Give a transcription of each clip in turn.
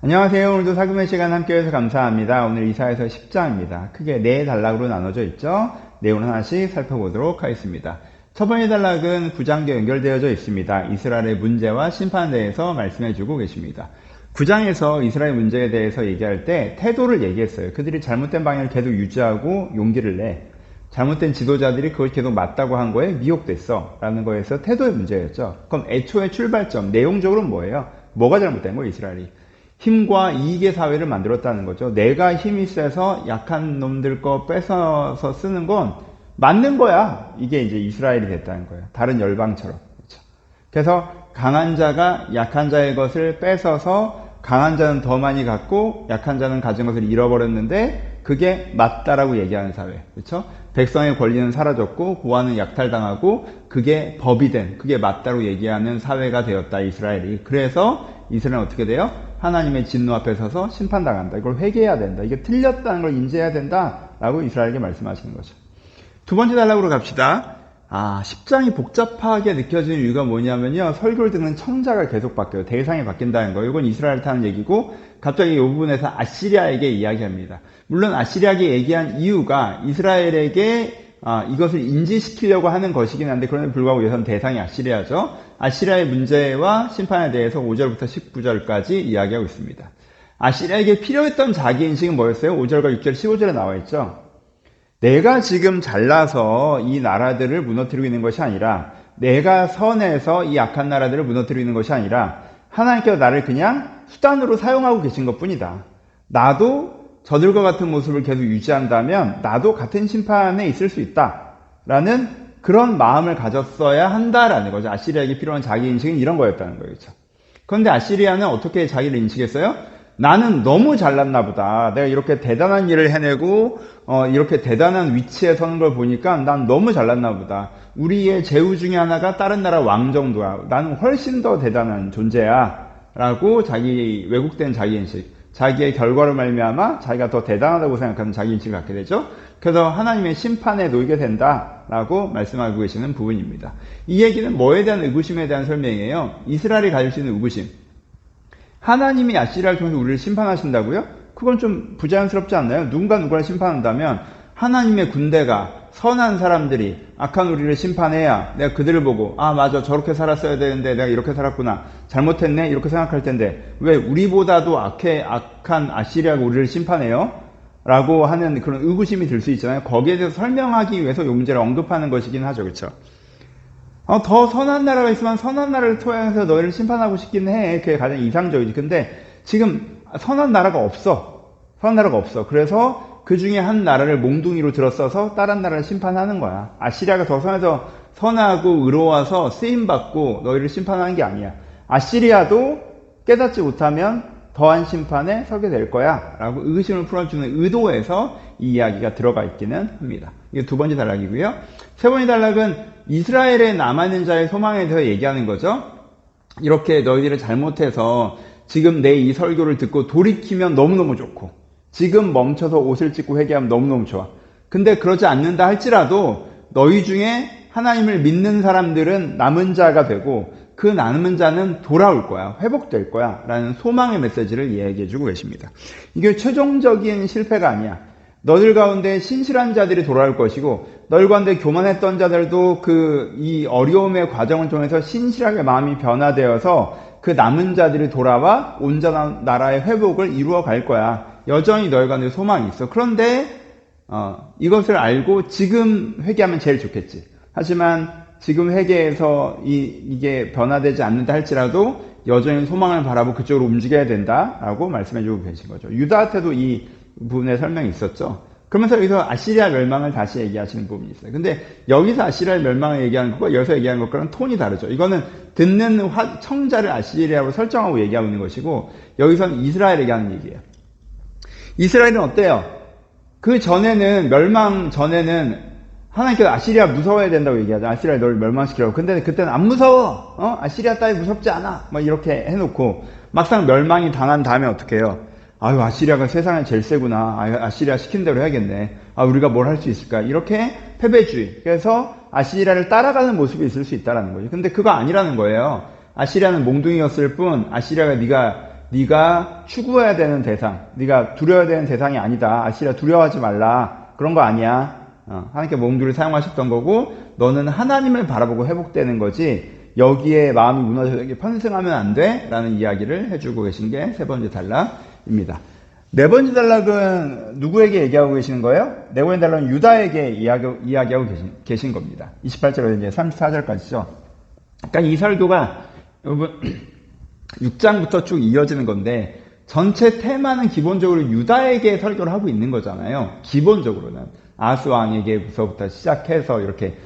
안녕하세요. 오늘도 사금의 시간 함께해서 감사합니다. 오늘 이사야서 10장입니다. 크게 4단락으로 나눠져 있죠. 내용을 하나씩 살펴보도록 하겠습니다. 첫 번째 단락은 9장과 연결되어져 있습니다. 이스라엘의 문제와 심판에 대해서 말씀해주고 계십니다. 9장에서 이스라엘 문제에 대해서 얘기할 때 태도를 얘기했어요. 그들이 잘못된 방향을 계속 유지하고 용기를 내. 잘못된 지도자들이 그걸 계속 맞다고 한 거에 미혹됐어 라는 거에서 태도의 문제였죠. 그럼 애초의 출발점, 내용적으로는 뭐예요? 뭐가 잘못된 거예요, 이스라엘이? 힘과 이익의 사회를 만들었다는 거죠. 내가 힘이 세서 약한 놈들 거 뺏어서 쓰는 건 맞는 거야. 이게 이제 이스라엘이 됐다는 거예요. 다른 열방처럼. 그렇죠? 그래서 강한 자가 약한 자의 것을 뺏어서 강한 자는 더 많이 갖고 약한 자는 가진 것을 잃어버렸는데 그게 맞다라고 얘기하는 사회. 그렇죠? 백성의 권리는 사라졌고 고아는 약탈당하고 그게 법이 된, 그게 맞다고 얘기하는 사회가 되었다, 이스라엘이. 그래서 이스라엘은 어떻게 돼요? 하나님의 진노 앞에 서서 심판당한다. 이걸 회개해야 된다. 이게 틀렸다는 걸 인지해야 된다라고 이스라엘에게 말씀하시는 거죠. 두 번째 단락으로 갑시다. 10장이 복잡하게 느껴지는 이유가 뭐냐면요. 설교를 듣는 청자가 계속 바뀌어요. 대상이 바뀐다는 거예요. 이건 이스라엘을 타는 얘기고 갑자기 이 부분에서 아시리아에게 이야기합니다. 물론 아시리아에게 얘기한 이유가 이스라엘에게 이것을 인지시키려고 하는 것이긴 한데 그럼에도 불구하고 여기서는 대상이 아시리아죠. 아시리아의 문제와 심판에 대해서 5절부터 19절까지 이야기하고 있습니다. 아시리아에게 필요했던 자기인식은 뭐였어요? 5절과 6절, 15절에 나와 있죠. 내가 지금 잘나서 이 나라들을 무너뜨리고 있는 것이 아니라 내가 선해서 이 약한 나라들을 무너뜨리고 있는 것이 아니라 하나님께서 나를 그냥 수단으로 사용하고 계신 것뿐이다. 나도 저들과 같은 모습을 계속 유지한다면 나도 같은 심판에 있을 수 있다라는 그런 마음을 가졌어야 한다라는 거죠. 아시리아에게 필요한 자기인식은 이런 거였다는 거예요. 그렇죠? 그런데 아시리아는 어떻게 자기를 인식했어요? 나는 너무 잘났나 보다. 내가 이렇게 대단한 일을 해내고 이렇게 대단한 위치에 서는 걸 보니까 난 너무 잘났나 보다. 우리의 제후 중에 하나가 다른 나라 왕 정도야. 나는 훨씬 더 대단한 존재야. 라고 자기 왜곡된 자기인식, 자기의 결과로 말미암아 자기가 더 대단하다고 생각하는 자기인식을 갖게 되죠. 그래서 하나님의 심판에 놓이게 된다라고 말씀하고 계시는 부분입니다. 이 얘기는 뭐에 대한 의구심에 대한 설명이에요. 이스라엘이 가질 수 있는 의구심. 하나님이 아시리아를 통해서 우리를 심판하신다고요? 그건 좀 부자연스럽지 않나요? 누군가를 심판한다면 하나님의 군대가 선한 사람들이 악한 우리를 심판해야 내가 그들을 보고 맞아, 저렇게 살았어야 되는데 내가 이렇게 살았구나, 잘못했네, 이렇게 생각할 텐데 왜 우리보다도 악한 아시리아가 우리를 심판해요? 라고 하는 그런 의구심이 들 수 있잖아요. 거기에 대해서 설명하기 위해서 이 문제를 언급하는 것이긴 하죠. 그렇죠? 더 선한 나라가 있으면 선한 나라를 통해서 너희를 심판하고 싶긴 해. 그게 가장 이상적이지. 근데 지금 선한 나라가 없어. 선한 나라가 없어. 그래서 그 중에 한 나라를 몽둥이로 들어써서 다른 나라를 심판하는 거야. 아시리아가 더 선해서 선하고 의로워서 쓰임받고 너희를 심판하는 게 아니야. 아시리아도 깨닫지 못하면 더한 심판에 서게 될 거야. 라고 의심을 풀어주는 의도에서 이 이야기가 들어가 있기는 합니다. 이게 두 번째 단락이고요. 세 번째 단락은 이스라엘에 남아있는 자의 소망에 대해서 얘기하는 거죠. 이렇게 너희들이 잘못해서 지금 내 이 설교를 듣고 돌이키면 너무너무 좋고 지금 멈춰서 옷을 찢고 회개하면 너무너무 좋아. 근데 그러지 않는다 할지라도 너희 중에 하나님을 믿는 사람들은 남은 자가 되고 그 남은 자는 돌아올 거야. 회복될 거야. 라는 소망의 메시지를 이야기해주고 계십니다. 이게 최종적인 실패가 아니야. 너들 가운데 신실한 자들이 돌아올 것이고 너희 가운데 교만했던 자들도 이 어려움의 과정을 통해서 신실하게 마음이 변화되어서 그 남은 자들이 돌아와 온전한 나라의 회복을 이루어 갈 거야. 여전히 너희 가운데 소망이 있어. 그런데 이것을 알고 지금 회개하면 제일 좋겠지. 하지만 지금 회개해서 이게 변화되지 않는다 할지라도 여전히 소망을 바라보고 그쪽으로 움직여야 된다라고 말씀해주고 계신 거죠. 유다한테도 이 부분에 설명이 있었죠. 그러면서 여기서 아시리아 멸망을 다시 얘기하시는 부분이 있어요. 근데 여기서 아시리아 멸망을 얘기하는 것과 여기서 얘기하는 것과는 톤이 다르죠. 이거는 듣는 청자를 아시리아로 설정하고 얘기하고 있는 것이고 여기서는 이스라엘에게 하는 얘기예요. 이스라엘은 어때요? 그 전에는, 멸망 전에는 하나님께서 아시리아 무서워야 된다고 얘기하죠. 아시리아 너를 멸망시키라고. 근데 그때는 안 무서워. 아시리아 따위 무섭지 않아. 이렇게 해놓고 막상 멸망이 당한 다음에 어떻게 해요? 아시리아가 세상에 제일 세구나. 아시리아 시킨 대로 해야겠네. 우리가 뭘 할 수 있을까? 이렇게 패배주의. 그래서 아시리아를 따라가는 모습이 있을 수 있다는 거죠. 근데 그거 아니라는 거예요. 아시리아는 몽둥이였을 뿐 아시리아가 네가 추구해야 되는 대상, 네가 두려워야 되는 대상이 아니다. 아시리아 두려워하지 말라. 그런 거 아니야. 하나님께 몽둥이를 사용하셨던 거고 너는 하나님을 바라보고 회복되는 거지 여기에 마음이 무너져서 편승하면 안 돼 라는 이야기를 해주고 계신 게 세 번째 단락입니다. 네 번째 단락은 누구에게 얘기하고 계시는 거예요? 네 번째 단락은 유다에게 이야기하고 계신 겁니다. 28절에서 이제 34절까지죠. 그러니까 이 설교가 여러분 6장부터 쭉 이어지는 건데 전체 테마는 기본적으로 유다에게 설교를 하고 있는 거잖아요. 기본적으로는 아하스 왕에게부터 시작해서 이렇게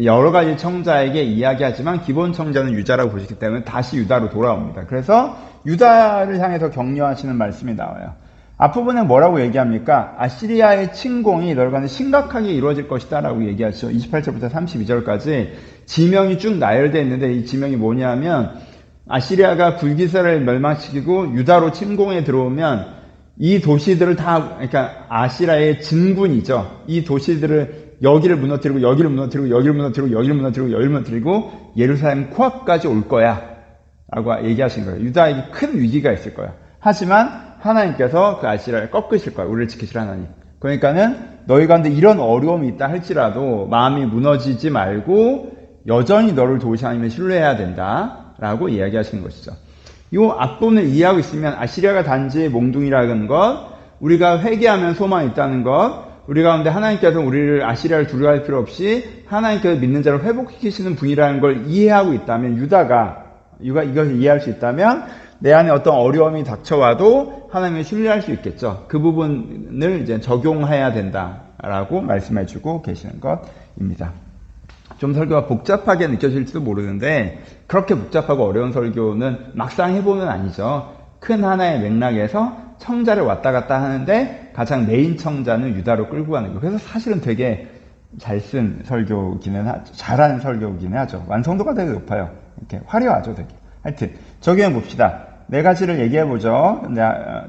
여러 가지 청자에게 이야기하지만 기본 청자는 유다라고 보시기 때문에 다시 유다로 돌아옵니다. 그래서 유다를 향해서 격려하시는 말씀이 나와요. 앞부분에 뭐라고 얘기합니까? 아시리아의 침공이 너희가 심각하게 이루어질 것이다 라고 얘기하죠. 28절부터 32절까지 지명이 쭉 나열되어 있는데 이 지명이 뭐냐면 아시리아가 불기사를 멸망시키고 유다로 침공에 들어오면 이 도시들을 다, 그러니까 아시리아의 진군이죠. 이 도시들을 여기를 무너뜨리고 여기를 무너뜨리고 여기를 무너뜨리고 여기를 무너뜨리고 여기를 무너뜨리고 예루살렘 코앞까지 올 거야 라고 얘기하신 거예요. 유다에게 큰 위기가 있을 거야. 하지만 하나님께서 그 아시리아를 꺾으실 거야. 우리를 지키실 하나님. 그러니까는 너희 가운데 이런 어려움이 있다 할지라도 마음이 무너지지 말고 여전히 너를 도우신 하나님을 신뢰해야 된다 라고 이야기하시는 것이죠. 이 앞부분을 이해하고 있으면 아시리아가 단지 몽둥이라는 것, 우리가 회개하면 소망이 있다는 것, 우리 가운데 하나님께서 우리를 아시리아를 두려워할 필요 없이 하나님께서 믿는 자를 회복시키시는 분이라는 걸 이해하고 있다면 유다가 이것을 이해할 수 있다면 내 안에 어떤 어려움이 닥쳐와도 하나님을 신뢰할 수 있겠죠. 그 부분을 이제 적용해야 된다라고 말씀해주고 계시는 것입니다. 좀 설교가 복잡하게 느껴질지도 모르는데 그렇게 복잡하고 어려운 설교는 막상 해보면 아니죠. 큰 하나의 맥락에서 청자를 왔다 갔다 하는데 가장 메인 청자는 유다로 끌고 가는 거예요. 그래서 사실은 되게 잘 쓴 설교기는 하죠. 잘하는 설교기는 하죠. 완성도가 되게 높아요. 이렇게 화려하죠, 되게. 하여튼 적용해 봅시다. 네 가지를 얘기해 보죠. 근데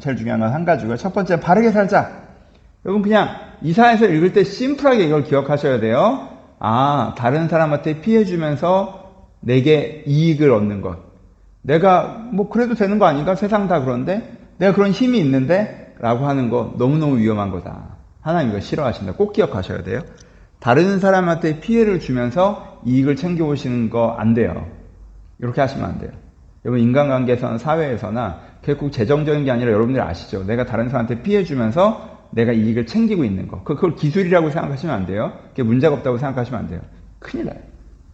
제일 중요한 건 한 가지고요. 첫 번째, 바르게 살자. 여러분 그냥 이사야서 읽을 때 심플하게 이걸 기억하셔야 돼요. 다른 사람한테 피해 주면서 내게 이익을 얻는 것. 내가 뭐 그래도 되는 거 아닌가? 세상 다 그런데 내가 그런 힘이 있는데 라고 하는 거 너무너무 위험한 거다. 하나님 이거 싫어하신다. 꼭 기억하셔야 돼요. 다른 사람한테 피해를 주면서 이익을 챙겨오시는 거 안 돼요. 이렇게 하시면 안 돼요. 여러분 인간관계에서나 사회에서나 결국 재정적인 게 아니라 여러분들이 아시죠? 내가 다른 사람한테 피해 주면서 내가 이익을 챙기고 있는 거. 그걸 기술이라고 생각하시면 안 돼요. 그게 문제가 없다고 생각하시면 안 돼요. 큰일 나요.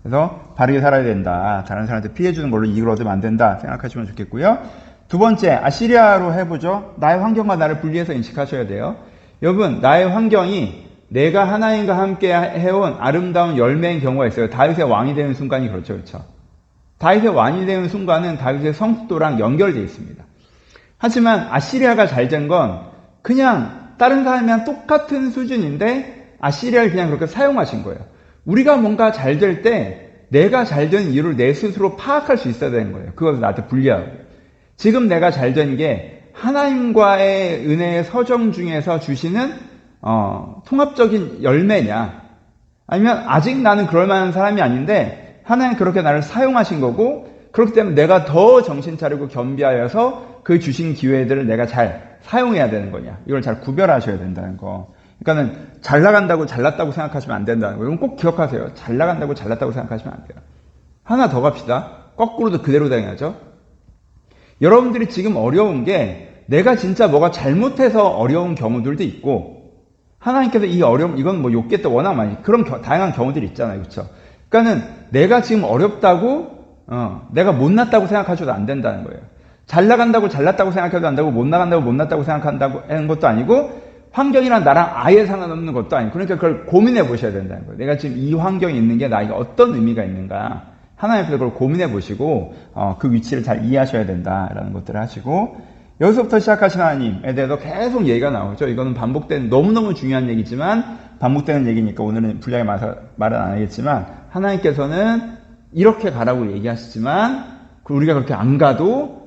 그래서 바르게 살아야 된다. 다른 사람한테 피해 주는 걸로 이익을 얻으면 안 된다. 생각하시면 좋겠고요. 두 번째, 아시리아로 해보죠. 나의 환경과 나를 분리해서 인식하셔야 돼요. 여러분, 나의 환경이 내가 하나님과 함께 해온 아름다운 열매인 경우가 있어요. 다윗의 왕이 되는 순간이 그렇죠. 그렇죠? 다윗의 왕이 되는 순간은 다윗의 성숙도랑 연결되어 있습니다. 하지만 아시리아가 잘 된 건 그냥 다른 사람이랑 똑같은 수준인데 아시리아를 그냥 그렇게 사용하신 거예요. 우리가 뭔가 잘 될 때 내가 잘 된 이유를 내 스스로 파악할 수 있어야 되는 거예요. 그것을 나한테 분리하고. 지금 내가 잘 된 게 하나님과의 은혜의 서정 중에서 주시는 통합적인 열매냐, 아니면 아직 나는 그럴 만한 사람이 아닌데 하나님 그렇게 나를 사용하신 거고 그렇기 때문에 내가 더 정신 차리고 겸비하여서 그 주신 기회들을 내가 잘 사용해야 되는 거냐. 이걸 잘 구별하셔야 된다는 거. 그러니까는 잘 나간다고 잘났다고 생각하시면 안 된다는 거. 이건 꼭 기억하세요. 잘 나간다고 잘났다고 생각하시면 안 돼요. 하나 더 갑시다. 거꾸로도 그대로 당해야죠. 여러분들이 지금 어려운 게 내가 진짜 뭐가 잘못해서 어려운 경우들도 있고 하나님께서 이 어려움, 이건 뭐 욕계 때 워낙 많이 그런 다양한 경우들이 있잖아요. 그렇죠? 그러니까는 내가 지금 어렵다고 내가 못났다고 생각하셔도 안 된다는 거예요. 잘 나간다고 잘났다고 생각해도 안 되고 못 나간다고 못났다고 생각한다고 하는 것도 아니고 환경이랑 나랑 아예 상관없는 것도 아니고 그러니까 그걸 고민해 보셔야 된다는 거예요. 내가 지금 이 환경에 있는 게 나에게 어떤 의미가 있는가 하나님께서 그걸 고민해 보시고 그 위치를 잘 이해하셔야 된다라는 것들을 하시고 여기서부터 시작하신 하나님에 대해서 계속 얘기가 나오죠. 이거는 반복되는 너무너무 중요한 얘기지만 반복되는 얘기니까 오늘은 분량에 맞아서 말은 안 하겠지만 하나님께서는 이렇게 가라고 얘기하시지만 우리가 그렇게 안 가도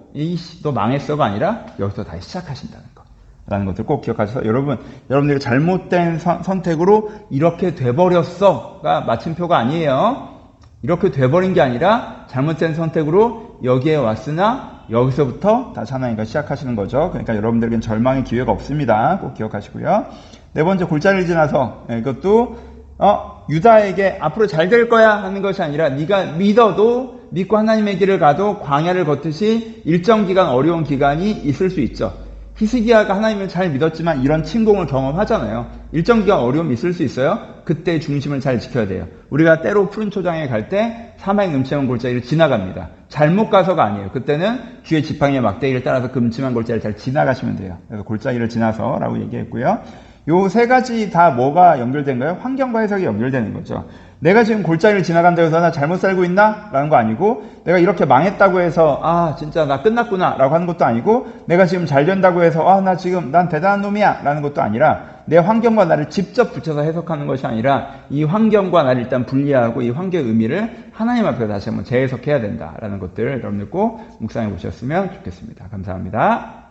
너 망했어가 아니라 여기서 다시 시작하신다는 거 라는 것들 꼭 기억하셔서 여러분들이 잘못된 선택으로 이렇게 돼버렸어가 마침표가 아니에요. 이렇게 돼버린 게 아니라 잘못된 선택으로 여기에 왔으나 여기서부터 다시 하나님과 시작하시는 거죠. 그러니까 여러분들에겐 절망의 기회가 없습니다. 꼭 기억하시고요. 네 번째, 골짜기를 지나서 이것도 유다에게 앞으로 잘 될 거야 하는 것이 아니라 네가 믿고 하나님의 길을 가도 광야를 걷듯이 일정 기간 어려운 기간이 있을 수 있죠. 히스기야가 하나님을 잘 믿었지만 이런 침공을 경험하잖아요. 일정 기간 어려움이 있을 수 있어요. 그때 중심을 잘 지켜야 돼요. 우리가 때로 푸른 초장에 갈 때 사막의 음침한 골짜기를 지나갑니다. 잘못 가서가 아니에요. 그때는 주의 지팡이의 막대기를 따라서 그 음침한 골짜기를 잘 지나가시면 돼요. 그래서 골짜기를 지나서 라고 얘기했고요. 요 세 가지 다 뭐가 연결된가요? 환경과 해석이 연결되는 거죠. 내가 지금 골짜기를 지나간다고 해서 나 잘못 살고 있나? 라는 거 아니고, 내가 이렇게 망했다고 해서 진짜 나 끝났구나 라고 하는 것도 아니고, 내가 지금 잘 된다고 해서 난 대단한 놈이야 라는 것도 아니라, 내 환경과 나를 직접 붙여서 해석하는 것이 아니라 이 환경과 나를 일단 분리하고 이 환경의 의미를 하나님 앞에 다시 한번 재해석해야 된다라는 것들 여러분들 꼭 묵상해 보셨으면 좋겠습니다. 감사합니다.